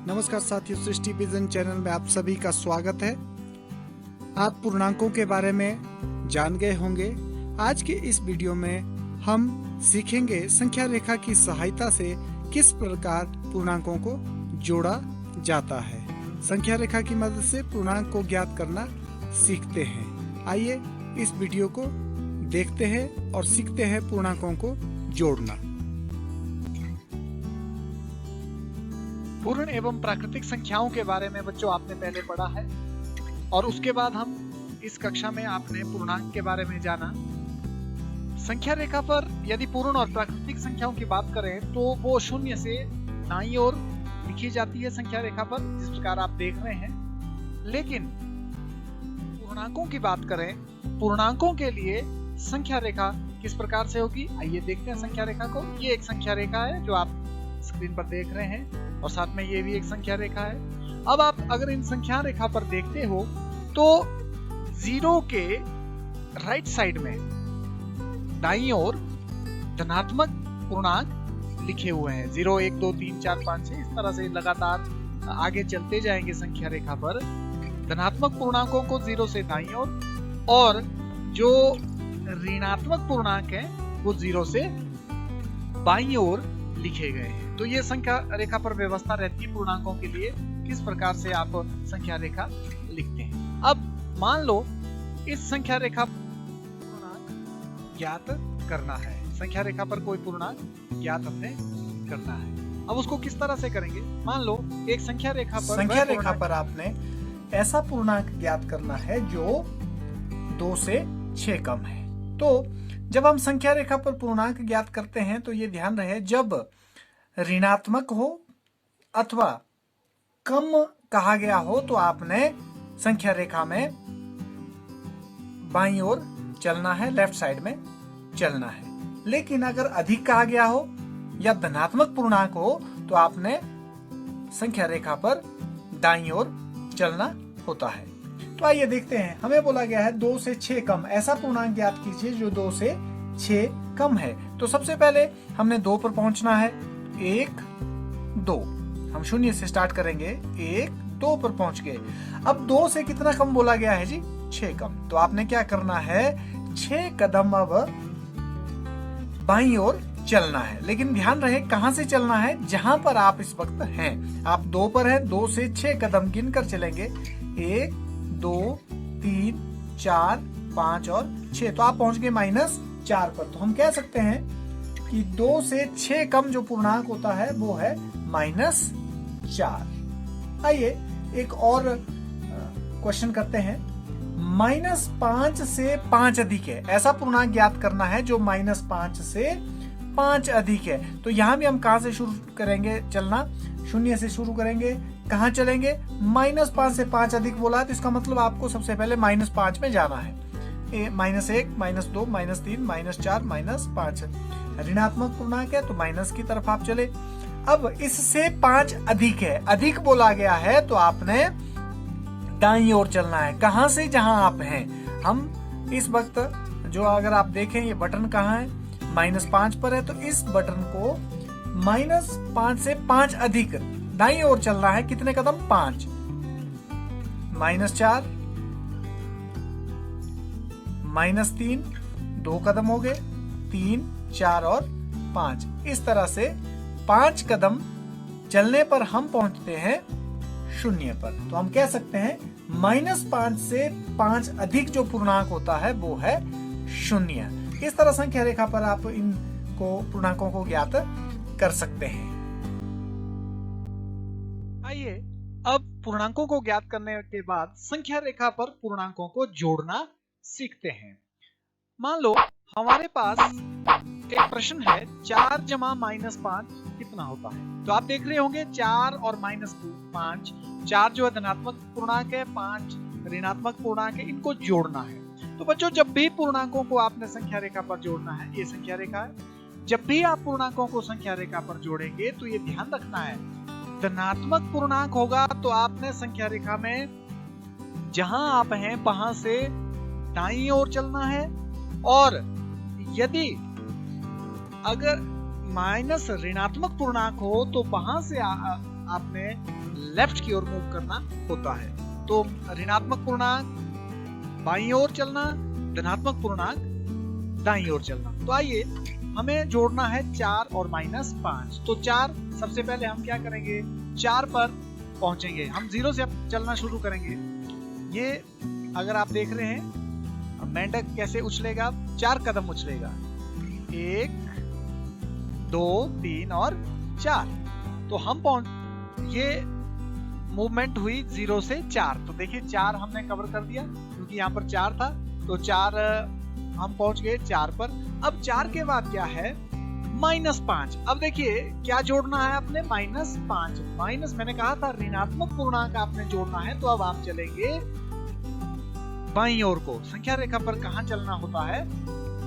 नमस्कार साथियों, सृष्टि vision channel में आप सभी का स्वागत है। आप पूर्णांकों के बारे में जान गए होंगे। आज के इस वीडियो में हम सीखेंगे संख्या रेखा की सहायता से किस प्रकार पूर्णांकों को जोड़ा जाता है। संख्या रेखा की मदद से पूर्णांक को ज्ञात करना सीखते हैं। आइए इस वीडियो को देखते हैं और सीखते हैं पूर्णांकों को जोड़ना। पूर्ण एवं प्राकृतिक संख्याओं के बारे में बच्चों आपने पहले पढ़ा है और उसके बाद हम इस कक्षा में आपने पूर्णांक के बारे में जाना। संख्या रेखा पर यदि पूर्ण और प्राकृतिक संख्याओं की बात करें तो वो शून्य से दाईं ओर लिखी जाती है संख्या रेखा पर, जिस प्रकार आप देख रहे हैं। लेकिन पूर्णांकों की बात करें, पूर्णांकों के लिए संख्या रेखा किस प्रकार से होगी, आइए देखते हैं संख्या रेखा को। ये एक संख्या रेखा है जो आप स्क्रीन पर देख रहे हैं और साथ में ये भी एक संख्या रेखा है। अब आप अगर इन संख्या रेखा पर देखते हो तो जीरो के राइट साइड में दाईं ओर धनात्मक पूर्णांक लिखे हुए हैं। 0, 1, 2, 3, 4, 5, 6 इस तरह से लगातार आगे चलते जाएंगे संख्या रेखा पर। धनात्मक पूर्णांकों को 0 से दाईं ओर और जो ऋणात्मक पूर्णांक है वो 0 से बाईं ओर लिखे गए हैं। तो ये संख्या रेखा पर व्यवस्था रहती है पूर्णांकों के लिए, किस प्रकार से आप संख्या रेखा लिखते हैं। अब मान लो इस संख्या रेखा पूर्णांक ज्ञात करना है। संख्या रेखा पर कोई पूर्णांक ज्ञात हमने करना है। अब उसको किस तरह से करेंगे, मान लो एक संख्या रेखा पर आपने ऐसा पूर्णांक ज्ञात करना है जो 2 से 6 कम है। तो जब हम संख्या रेखा पर पूर्णांक ज्ञात करते हैं तो ये ध्यान रहे, जब ऋणात्मक हो अथवा कम कहा गया हो तो आपने संख्या रेखा में बाईं ओर चलना है, लेफ्ट साइड में चलना है। लेकिन अगर अधिक कहा गया हो या धनात्मक पूर्णांक हो तो आपने संख्या रेखा पर दाईं ओर चलना होता है। तो आइए देखते हैं, हमें बोला गया है 2 से 6 कम ऐसा पूर्णांक ज्ञात कीजिए जो 2 से 6 कम है। तो सबसे पहले हमने 2 पर पहुंचना है। 1, 2 हम शून्य से स्टार्ट करेंगे। 1, 2 पर पहुंच गए। अब 2 से कितना कम बोला गया है जी, 6 कम। तो आपने क्या करना है, 6 कदम अब बाईं ओर चलना है। लेकिन ध्यान रहे कहां से चलना है, जहां पर आप इस वक्त हैं। आप 2 पर हैं, 2 से 6 कदम गिनकर चलेंगे। 1, 2, 3, 4, 5 और 6। तो आप पहुंच गए -4 पर। तो हम कह सकते हैं कि 2 से 6 कम जो पूर्णांक होता है वो है -4। आइए एक और क्वेश्चन करते हैं। -5 से 5 अधिक है ऐसा पूर्णांक ज्ञात करना है जो -5 से 5 अधिक है। तो यहां भी हम कहां से शुरू करेंगे चलना, शून्य से शुरू करेंगे। कहां चलेंगे, -5 से 5 अधिक बोला है तो इसका मतलब आपको सबसे पहले -5 में जाना है। -1, -2, -3, -4, -5 ऋणात्मक पूर्णांक है तो माइनस की तरफ आप चले। अब इससे 5 अधिक है, अधिक बोला गया है तो आपने दाईं ओर चलना है। कहां से, जहां आप हैं। हम इस वक्त जो अगर आप देखें ये बटन कहां है, -5 पर है। तो इस बटन को -5 से 5 अधिक दाईं ओर चलना है। कितने कदम, 5। -4, -3 2 कदम हो गए, 3, 4 और 5। इस तरह से 5 कदम चलने पर हम पहुंचते हैं 0 पर। तो हम कह सकते हैं -5 से 5 अधिक जो पूर्णांक होता है वो है 0। इस तरह संख्या रेखा पर आप इनको पूर्णांकों को ज्ञात कर सकते हैं। आइए अब पूर्णांकों को ज्ञात करने के बाद संख्या रेखा पर पूर्णांकों को जोड़ना सीखते हैं। मान लो हमारे पास एक प्रश्न है, 4 जमा -5 कितना होता है। तो आप देख रहे होंगे 4 और -5। 4 जो है धनात्मक पूर्णांक है, 5 ऋणात्मक पूर्णांक है, इनको जोड़ना है। तो बच्चों जब भी पूर्णांकों को आपने संख्या रेखा पर जोड़ना है, ये संख्या रेखा है, जब भी आप पूर्णांकों को संख्या रेखा पर जोड़ेंगे तो ये ध्यान रखना है, धनात्मक पूर्णांक होगा तो आपने संख्या रेखा में जहां आप हैं वहां से दाईं ओर चलना है। और यदि अगर माइनस ऋणात्मक पूर्णांक हो तो वहां से आपने लेफ्ट की ओर मूव करना होता है। तो ऋणात्मक पूर्णांक बाईं ओर चलना, धनात्मक पूर्णांक दाईं ओर चलना। तो आइए हमें जोड़ना है 4 और -5। तो 4 सबसे पहले हम क्या करेंगे, 4 पर पहुंचेंगे। हम 0 से चलना शुरू करेंगे। ये अगर आप देख रहे हैं मेंढक कैसे उछलेगा, 4 कदम उछलेगा, 1 2 3 और 4। तो हम ये मूवमेंट हुई 0 से 4। तो देखिए 4 हमने कवर कर दिया क्योंकि यहाँ पर 4 था, तो 4 हम पहुंच गए 4 पर। अब 4 के बाद क्या है, -5। अब देखिए क्या जोड़ना है आपने, -5। माइनस मैंने कहा था ऋणात्मक पूर्णांक आपने जोड़ना है। तो अब आप चलेंगे बाईं ओर को। संख्या रेखा पर कहां चलना होता है,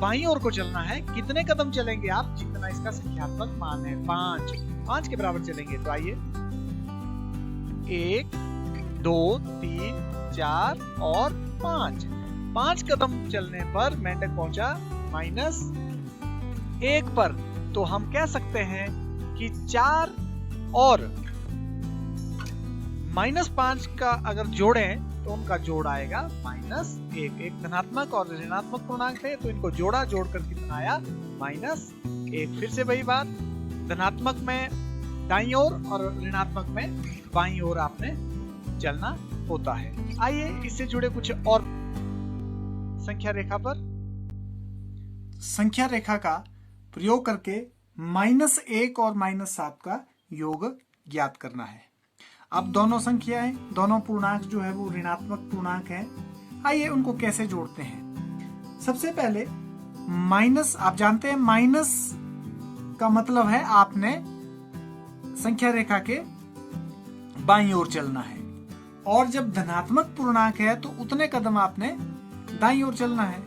बाईं ओर को चलना है। कितने कदम चलेंगे आप, जितना इसका संख्यात्मक मान है 5 के बराबर चलेंगे। तो आइए 1 2 3 4 और 5 कदम चलने पर मेंढक पहुंचा -1 पर। तो हम कह सकते हैं कि 4 और -5 का अगर जोड़ें तो उनका जोड़ आएगा -1। एक धनात्मक और ऋणात्मक पूर्णांक थे, तो इनको जोड़कर कितना आया, -1। फिर से वही बात, धनात्मक में दाईं ओर और ऋणात्मक में बाईं ओर आपने चलना होता है। आइए इससे जुड़े कुछ और संख्या रेखा पर। संख्या रेखा का प्रयोग करके -1 और -7 का योग ज्ञात करना है। अब दोनों संख्याएं, दोनों पूर्णांक जो है वो ऋणात्मक पूर्णांक हैं। आइए उनको कैसे जोड़ते हैं। सबसे पहले माइनस, आप जानते हैं माइनस का मतलब है आपने संख्या रेखा के बाईं ओर चलना है, और जब धनात्मक पूर्णांक है तो उतने कदम आपने दाईं ओर चलना है।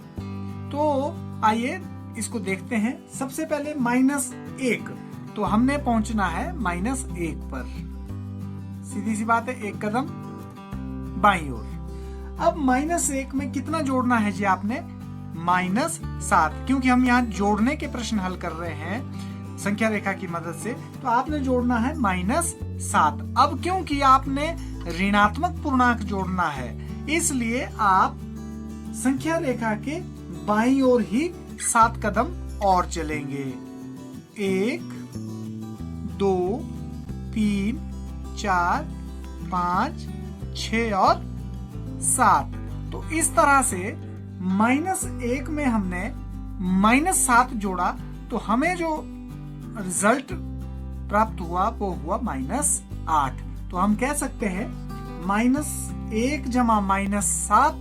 तो आइए इसको देखते हैं। सबसे पहले -1, तो हमने पहुंचना है -1 पर। सीधी सी बात है, 1 कदम बाईं ओर। अब -1 में कितना जोड़ना है जी आपने, -7, क्योंकि हम यहाँ जोड़ने के प्रश्न हल कर रहे हैं संख्या रेखा की मदद से, तो आपने जोड़ना है -7। अब क्योंकि आपने ऋणात्मक पूर्णांक जोड़ना है, इसलिए आप संख्या रेखा के बाईं ओर ही 7 कदम और चलेंगे। 1 2 3 4 5 6 और 7। तो इस तरह से -1 में हमने -7 जोड़ा, तो हमें जो रिजल्ट प्राप्त हुआ वो हुआ -8। तो हम कह सकते हैं -1 जमा -7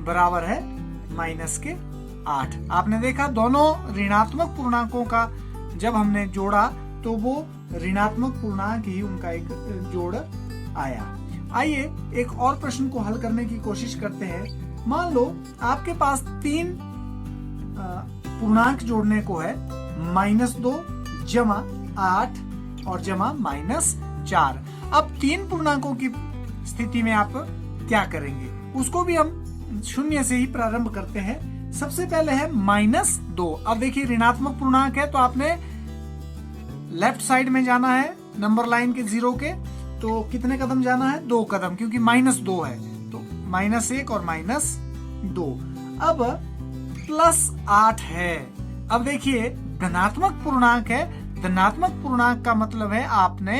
बराबर है -8। आपने देखा दोनों ऋणात्मक पूर्णांकों का जब हमने जोड़ा तो वो ऋणात्मक पूर्णांक ही उनका एक जोड़ आया। आइए एक और प्रश्न को हल करने की कोशिश करते हैं। मान लो आपके पास 3 पूर्णांक जोड़ने को है, -2 जमा 8 और जमा -4। अब 3 पूर्णांकों की स्थिति में आप क्या करेंगे, उसको भी हम 0 से ही प्रारंभ करते हैं। सबसे पहले है -2। अब देखिए ऋणात्मक पूर्णांक है तो आपने लेफ्ट साइड में जाना है नंबर लाइन के 0 के। तो कितने कदम जाना है, 2 कदम, क्योंकि -2 है। तो -1 और -2। अब +8 है। अब देखिए धनात्मक पूर्णांक है, धनात्मक पूर्णांक का मतलब है आपने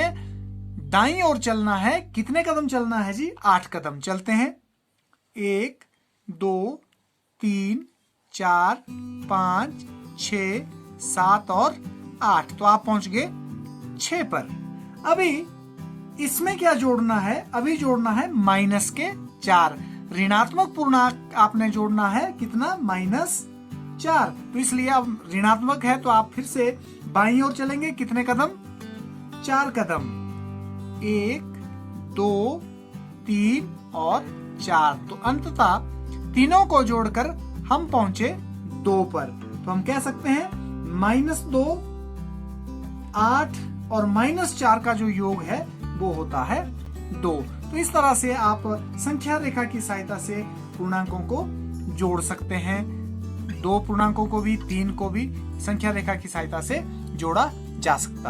दाईं ओर चलना है। कितने कदम चलना है जी, 8 कदम चलते हैं। 1 2 3 4 5 6 7 और 8। तो आप पहुंच गए 6 पर। अभी इसमें क्या जोड़ना है, अभी जोड़ना है -4। ऋणात्मक पूर्णांक आपने जोड़ना है कितना, -4। तो इसलिए अब ऋणात्मक है तो आप फिर से बाईं ओर चलेंगे। कितने कदम, 4 कदम। 1 2 3 और 4। तो अंततः तीनों को जोड़कर हम पहुंचे 2 पर। तो हम कह सकते हैं -2 8 और -4 का जो योग है वो होता है 2। तो इस तरह से आप संख्या रेखा की सहायता से पूर्णांकों को जोड़ सकते हैं। 2 पूर्णांकों को भी 3 को भी संख्या रेखा की सहायता से जोड़ा जा सकता है।